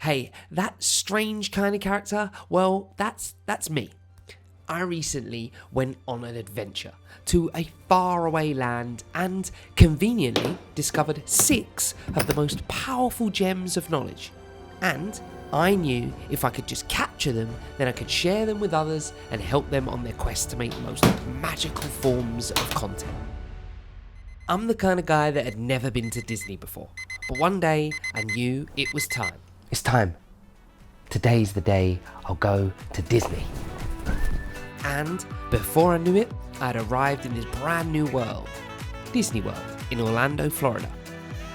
Hey, that strange kind of character, well, that's me. I recently went on an adventure to a faraway land and conveniently discovered 6 of the most powerful gems of knowledge. And I knew if I could just capture them, then I could share them with others and help them on their quest to make the most magical forms of content. I'm the kind of guy that had never been to Disney before, but one day I knew it was time. It's time. Today's the day I'll go to Disney. And before I knew it, I'd arrived in this brand new world, Disney World in Orlando, Florida.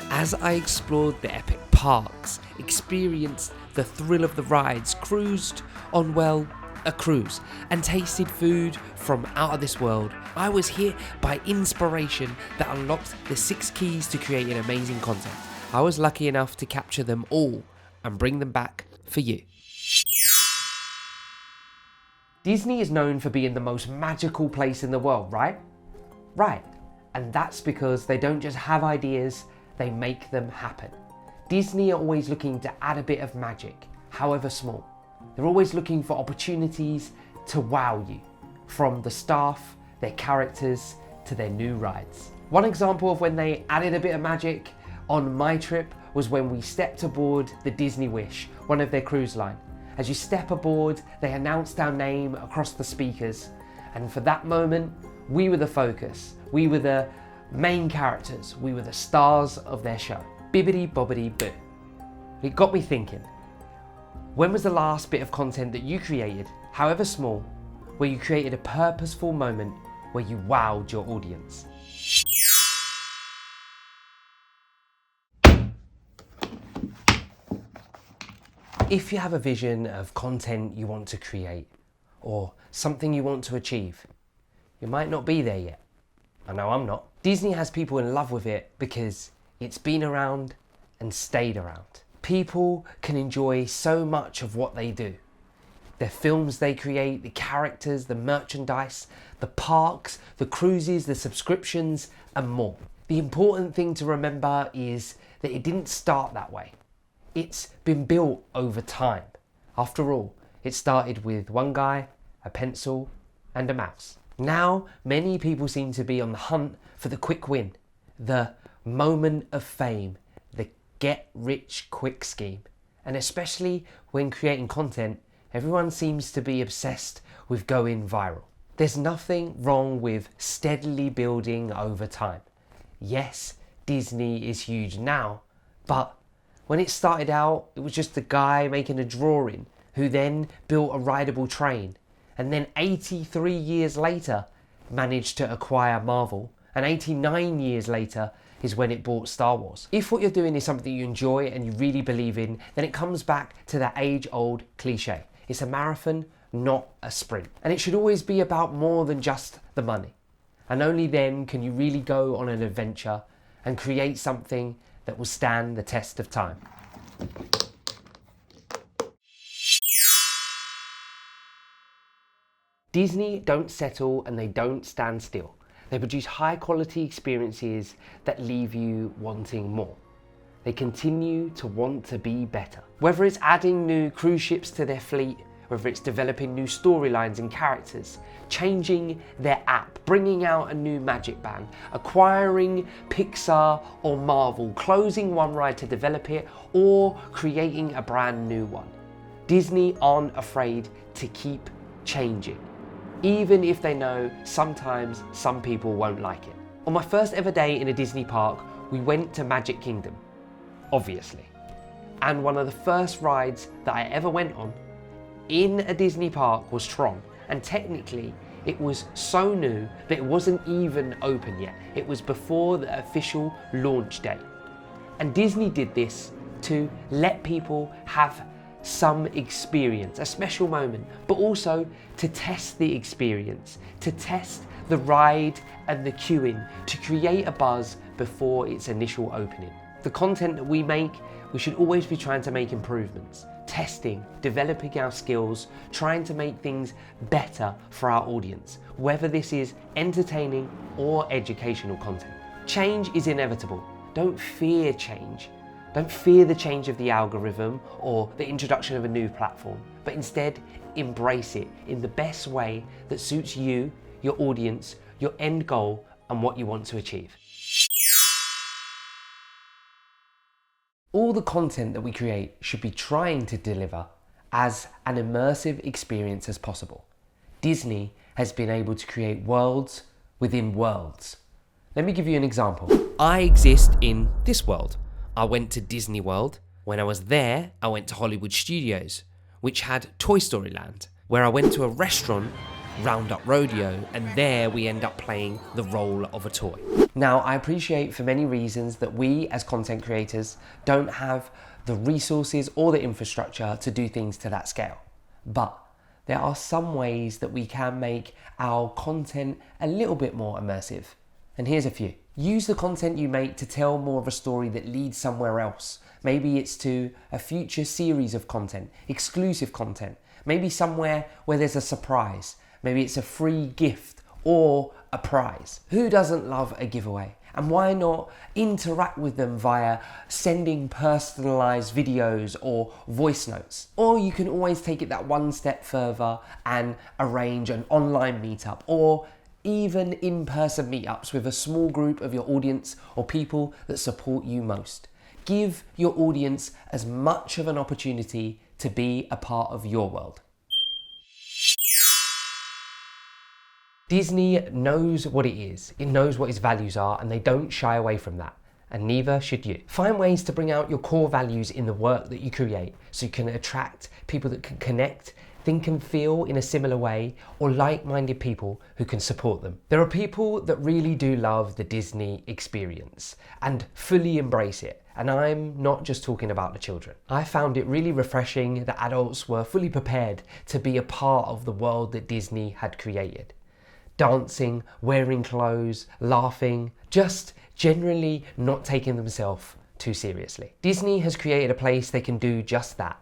As I explored the epic parks, experienced the thrill of the rides, cruised on, well, a cruise, and tasted food from out of this world, I was hit by inspiration that unlocked the 6 keys to creating amazing content. I was lucky enough to capture them all and bring them back for you. Disney is known for being the most magical place in the world, right? Right. And that's because they don't just have ideas, they make them happen. Disney are always looking to add a bit of magic, however small. They're always looking for opportunities to wow you, from the staff, their characters, to their new rides. One example of when they added a bit of magic on my trip was when we stepped aboard the Disney Wish, one of their cruise line. As you step aboard, they announced our name across the speakers, and for that moment, we were the focus. We were the main characters. We were the stars of their show. Bibbidy, bobbidi, boo. It got me thinking, when was the last bit of content that you created, however small, where you created a purposeful moment where you wowed your audience? If you have a vision of content you want to create or something you want to achieve, you might not be there yet. I know I'm not. Disney has people in love with it because it's been around and stayed around. People can enjoy so much of what they do. The films they create, the characters, the merchandise, the parks, the cruises, the subscriptions, and more. The important thing to remember is that it didn't start that way. It's been built over time. After all, it started with one guy, a pencil, and a mouse. Now, many people seem to be on the hunt for the quick win, the moment of fame, the get-rich-quick scheme. And especially when creating content, everyone seems to be obsessed with going viral. There's nothing wrong with steadily building over time. Yes, Disney is huge now, but when it started out, it was just a guy making a drawing who then built a rideable train, and then 83 years later managed to acquire Marvel, and 89 years later is when it bought Star Wars. If what you're doing is something you enjoy and you really believe in, then it comes back to that age-old cliche. It's a marathon, not a sprint. And it should always be about more than just the money. And only then can you really go on an adventure and create something that will stand the test of time. Disney don't settle and they don't stand still. They produce high quality experiences that leave you wanting more. They continue to want to be better. Whether it's adding new cruise ships to their fleet, whether it's developing new storylines and characters, changing their app, bringing out a new Magic Band, acquiring Pixar or Marvel, closing one ride to develop it, or creating a brand new one. Disney aren't afraid to keep changing, even if they know sometimes some people won't like it. On my first ever day in a Disney park, we went to Magic Kingdom, obviously. And one of the first rides that I ever went on in a Disney park was Tron, and technically it was so new that it wasn't even open yet. It was before the official launch date. And Disney did this to let people have some experience, a special moment, but also to test the experience, to test the ride and the queuing, to create a buzz before its initial opening. The content that we make, we should always be trying to make improvements, testing, developing our skills, trying to make things better for our audience, whether this is entertaining or educational content. Change is inevitable. Don't fear change, Don't fear the change of the algorithm or the introduction of a new platform, but instead embrace it in the best way that suits you, your audience, your end goal, and what you want to achieve. All the content that we create should be trying to deliver as an immersive experience as possible. Disney has been able to create worlds within worlds. Let me give you an example. I exist in this world. I went to Disney World. When I was there, I went to Hollywood Studios, which had Toy Story Land, where I went to a restaurant, Roundup Rodeo, and there we end up playing the role of a toy. Now, I appreciate for many reasons that we as content creators don't have the resources or the infrastructure to do things to that scale. But there are some ways that we can make our content a little bit more immersive. And here's a few. Use the content you make to tell more of a story that leads somewhere else. Maybe it's to a future series of content, exclusive content. Maybe somewhere where there's a surprise. Maybe it's a free gift or a prize. Who doesn't love a giveaway? And why not interact with them via sending personalized videos or voice notes? Or you can always take it that one step further and arrange an online meetup or even in-person meetups with a small group of your audience or people that support you most. Give your audience as much of an opportunity to be a part of your world. Disney knows what it is, it knows what its values are, and they don't shy away from that, and neither should you. Find ways to bring out your core values in the work that you create so you can attract people that can connect, think and feel in a similar way, or like-minded people who can support them. There are people that really do love the Disney experience and fully embrace it, and I'm not just talking about the children. I found it really refreshing that adults were fully prepared to be a part of the world that Disney had created. Dancing, wearing clothes, laughing, just generally not taking themselves too seriously. Disney has created a place they can do just that,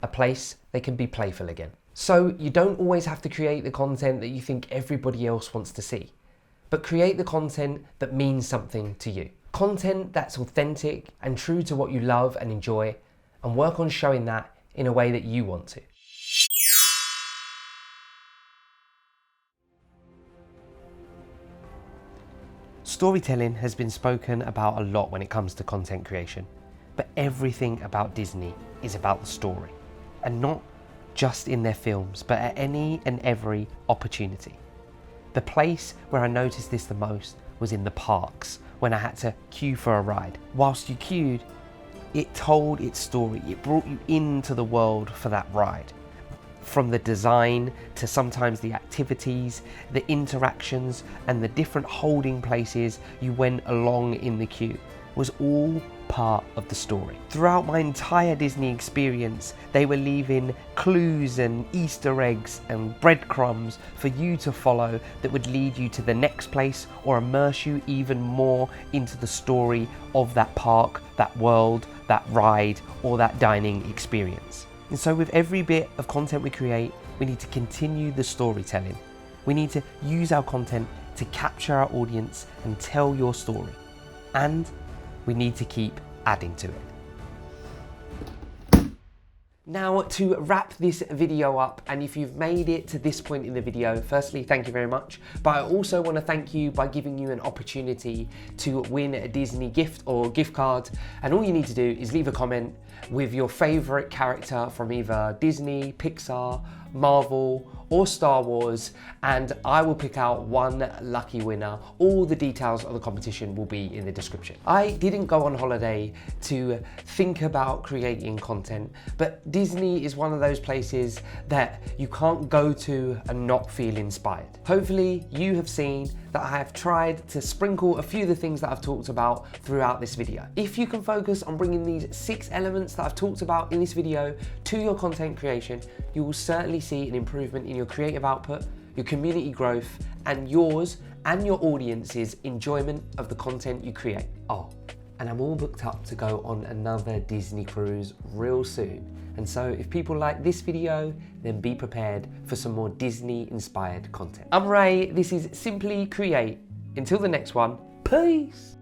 a place they can be playful again. So you don't always have to create the content that you think everybody else wants to see, but create the content that means something to you. Content that's authentic and true to what you love and enjoy, and work on showing that in a way that you want to. Storytelling has been spoken about a lot when it comes to content creation, but everything about Disney is about the story, and not just in their films, but at any and every opportunity. The place where I noticed this the most was in the parks, when I had to queue for a ride. Whilst you queued, it told its story, it brought you into the world for that ride. From the design to sometimes the activities, the interactions, and the different holding places you went along in the queue was all part of the story. Throughout my entire Disney experience, they were leaving clues and Easter eggs and breadcrumbs for you to follow that would lead you to the next place or immerse you even more into the story of that park, that world, that ride, or that dining experience. And so with every bit of content we create, we need to continue the storytelling. We need to use our content to capture our audience and tell your story. And we need to keep adding to it. Now, to wrap this video up, and if you've made it to this point in the video, firstly, thank you very much. But I also want to thank you by giving you an opportunity to win a Disney gift or gift card. And all you need to do is leave a comment with your favorite character from either Disney, Pixar, Marvel, or Star Wars, and I will pick out one lucky winner. All the details of the competition will be in the description. I didn't go on holiday to think about creating content, but Disney is one of those places that you can't go to and not feel inspired. Hopefully you have seen that I have tried to sprinkle a few of the things that I've talked about throughout this video. If you can focus on bringing these 6 elements that I've talked about in this video to your content creation, you will certainly see an improvement in your creative output, your community growth, and yours and your audience's enjoyment of the content you create. Oh, and I'm all booked up to go on another Disney cruise real soon. And so if people like this video, then be prepared for some more Disney inspired content. I'm Ray, this is Simply Create. Until the next one, peace.